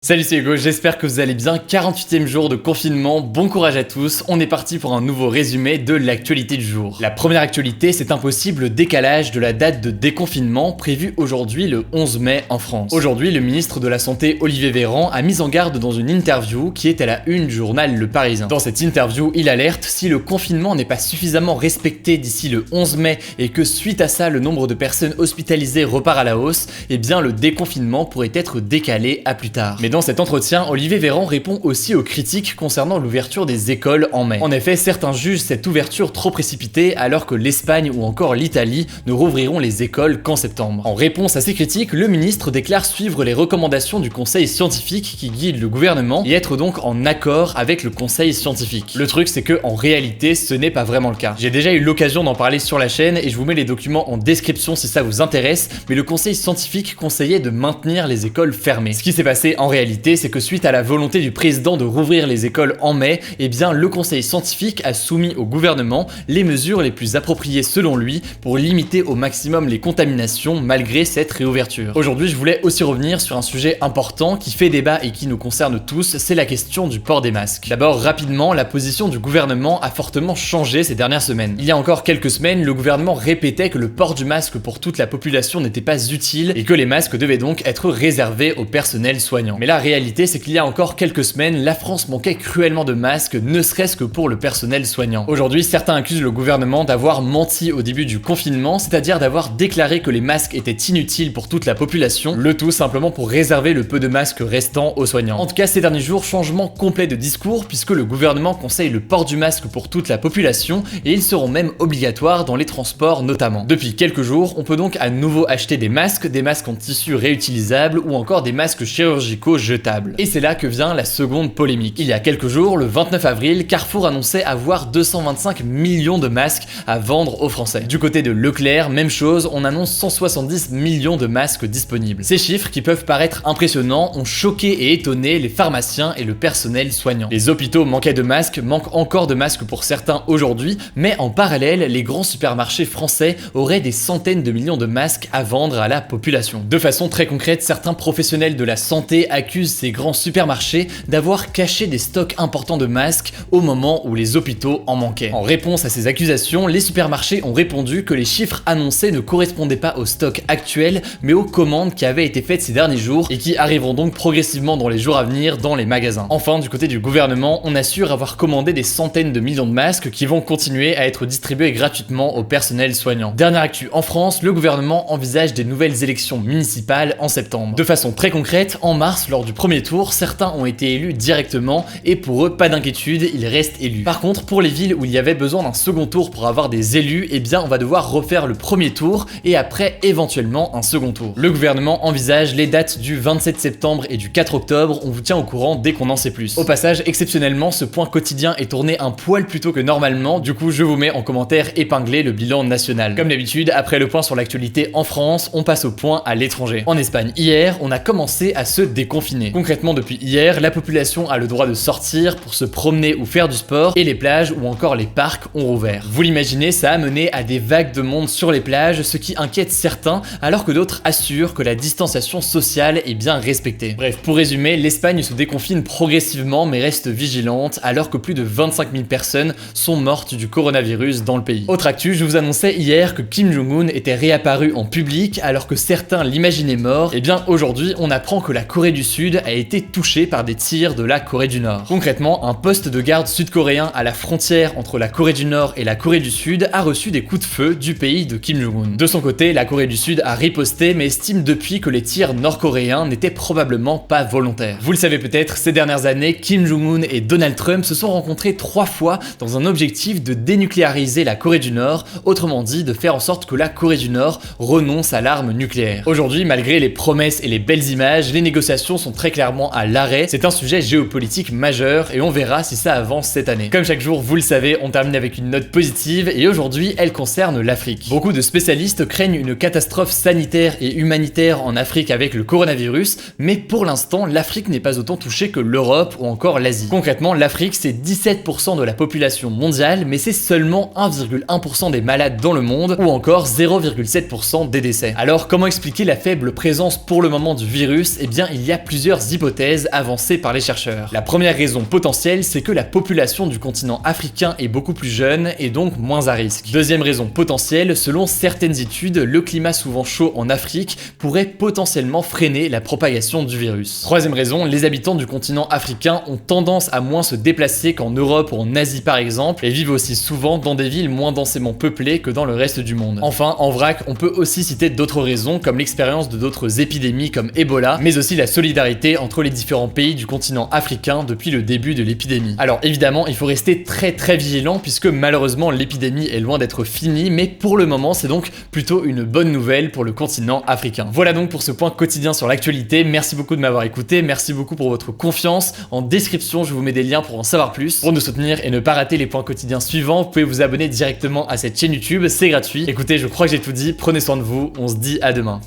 Salut, c'est Hugo, j'espère que vous allez bien. 48e jour de confinement, bon courage à tous. On est parti pour un nouveau résumé de l'actualité du jour. La première actualité, c'est un possible décalage de la date de déconfinement prévue aujourd'hui le 11 mai en France. Aujourd'hui, le ministre de la Santé Olivier Véran a mis en garde dans une interview qui est à la une du journal Le Parisien. Dans cette interview, il alerte: si le confinement n'est pas suffisamment respecté d'ici le 11 mai et que suite à ça, le nombre de personnes hospitalisées repart à la hausse, eh bien le déconfinement pourrait être décalé à plus tard. Mais dans cet entretien, Olivier Véran répond aussi aux critiques concernant l'ouverture des écoles en mai. En effet, certains jugent cette ouverture trop précipitée alors que l'Espagne ou encore l'Italie ne rouvriront les écoles qu'en septembre. En réponse à ces critiques, le ministre déclare suivre les recommandations du conseil scientifique qui guide le gouvernement et être donc en accord avec le conseil scientifique. Le truc, c'est que en réalité, ce n'est pas vraiment le cas. J'ai déjà eu l'occasion d'en parler sur la chaîne et je vous mets les documents en description si ça vous intéresse, mais le conseil scientifique conseillait de maintenir les écoles fermées. Ce qui s'est passé en réalité, c'est que suite à la volonté du président de rouvrir les écoles en mai, eh bien le conseil scientifique a soumis au gouvernement les mesures les plus appropriées selon lui pour limiter au maximum les contaminations malgré cette réouverture. Aujourd'hui, je voulais aussi revenir sur un sujet important qui fait débat et qui nous concerne tous, c'est la question du port des masques. D'abord, rapidement, la position du gouvernement a fortement changé ces dernières semaines. Il y a encore quelques semaines, le gouvernement répétait que le port du masque pour toute la population n'était pas utile et que les masques devaient donc être réservés au personnel soignant. Mais la réalité, c'est qu'il y a encore quelques semaines, la France manquait cruellement de masques, ne serait-ce que pour le personnel soignant. Aujourd'hui, certains accusent le gouvernement d'avoir menti au début du confinement, c'est-à-dire d'avoir déclaré que les masques étaient inutiles pour toute la population, le tout simplement pour réserver le peu de masques restants aux soignants. En tout cas, ces derniers jours, changement complet de discours puisque le gouvernement conseille le port du masque pour toute la population et ils seront même obligatoires dans les transports notamment. Depuis quelques jours, on peut donc à nouveau acheter des masques en tissu réutilisable ou encore des masques chirurgicaux jetables. Et c'est là que vient la seconde polémique. Il y a quelques jours, le 29 avril, Carrefour annonçait avoir 225 millions de masques à vendre aux Français. Du côté de Leclerc, même chose, on annonce 170 millions de masques disponibles. Ces chiffres, qui peuvent paraître impressionnants, ont choqué et étonné les pharmaciens et le personnel soignant. Les hôpitaux manquaient de masques, manquent encore de masques pour certains aujourd'hui, mais en parallèle, les grands supermarchés français auraient des centaines de millions de masques à vendre à la population. De façon très concrète, certains professionnels de la santé accusent ces grands supermarchés d'avoir caché des stocks importants de masques au moment où les hôpitaux en manquaient. En réponse à ces accusations, les supermarchés ont répondu que les chiffres annoncés ne correspondaient pas au stock actuel, mais aux commandes qui avaient été faites ces derniers jours et qui arriveront donc progressivement dans les jours à venir dans les magasins. Enfin, du côté du gouvernement, on assure avoir commandé des centaines de millions de masques qui vont continuer à être distribués gratuitement au personnel soignant. Dernière actu en France, le gouvernement envisage des nouvelles élections municipales en septembre. De façon très concrète, en mars, lors du premier tour, certains ont été élus directement et pour eux, pas d'inquiétude, ils restent élus. Par contre, pour les villes où il y avait besoin d'un second tour pour avoir des élus, eh bien on va devoir refaire le premier tour et après éventuellement un second tour. Le gouvernement envisage les dates du 27 septembre et du 4 octobre, on vous tient au courant dès qu'on en sait plus. Au passage, exceptionnellement, ce point quotidien est tourné un poil plus tôt que normalement, du coup je vous mets en commentaire épinglé le bilan national. Comme d'habitude, après le point sur l'actualité en France, on passe au point à l'étranger. En Espagne, hier, on a commencé à se déconfiner. Concrètement, depuis hier, la population a le droit de sortir pour se promener ou faire du sport et les plages ou encore les parcs ont rouvert. Vous l'imaginez, ça a mené à des vagues de monde sur les plages, ce qui inquiète certains, alors que d'autres assurent que la distanciation sociale est bien respectée. Bref, pour résumer, l'Espagne se déconfine progressivement mais reste vigilante alors que plus de 25 000 personnes sont mortes du coronavirus dans le pays. Autre actu, je vous annonçais hier que Kim Jong-un était réapparu en public alors que certains l'imaginaient mort. Et bien aujourd'hui, on apprend que la Corée du Sud a été touchée par des tirs de la Corée du Nord. Concrètement, un poste de garde sud-coréen à la frontière entre la Corée du Nord et la Corée du Sud a reçu des coups de feu du pays de Kim Jong-un. De son côté, la Corée du Sud a riposté mais estime depuis que les tirs nord-coréens n'étaient probablement pas volontaires. Vous le savez peut-être, ces dernières années, Kim Jong-un et Donald Trump se sont rencontrés 3 fois dans un objectif de dénucléariser la Corée du Nord, autrement dit de faire en sorte que la Corée du Nord renonce à l'arme nucléaire. Aujourd'hui, malgré les promesses et les belles images, les négociations sont très clairement à l'arrêt. C'est un sujet géopolitique majeur et on verra si ça avance cette année. Comme chaque jour, vous le savez, on termine avec une note positive et aujourd'hui, elle concerne l'Afrique. Beaucoup de spécialistes craignent une catastrophe sanitaire et humanitaire en Afrique avec le coronavirus, mais pour l'instant, l'Afrique n'est pas autant touchée que l'Europe ou encore l'Asie. Concrètement, l'Afrique, c'est 17% de la population mondiale, mais c'est seulement 1,1% des malades dans le monde ou encore 0,7% des décès. Alors, comment expliquer la faible présence pour le moment du virus? Eh bien, il y a plusieurs hypothèses avancées par les chercheurs. La première raison potentielle, c'est que la population du continent africain est beaucoup plus jeune et donc moins à risque. Deuxième raison potentielle, selon certaines études, le climat souvent chaud en Afrique pourrait potentiellement freiner la propagation du virus. Troisième raison, les habitants du continent africain ont tendance à moins se déplacer qu'en Europe ou en Asie par exemple, et vivent aussi souvent dans des villes moins densément peuplées que dans le reste du monde. Enfin, en vrac, on peut aussi citer d'autres raisons comme l'expérience de d'autres épidémies comme Ebola, mais aussi la solidarité entre les différents pays du continent africain depuis le début de l'épidémie. Alors évidemment, il faut rester très vigilant puisque malheureusement l'épidémie est loin d'être finie, mais pour le moment c'est donc plutôt une bonne nouvelle pour le continent africain. Voilà donc pour ce point quotidien sur l'actualité, merci beaucoup de m'avoir écouté, merci beaucoup pour votre confiance. En description, je vous mets des liens pour en savoir plus. Pour nous soutenir et ne pas rater les points quotidiens suivants, vous pouvez vous abonner directement à cette chaîne YouTube, c'est gratuit. Écoutez, je crois que j'ai tout dit, prenez soin de vous, on se dit à demain.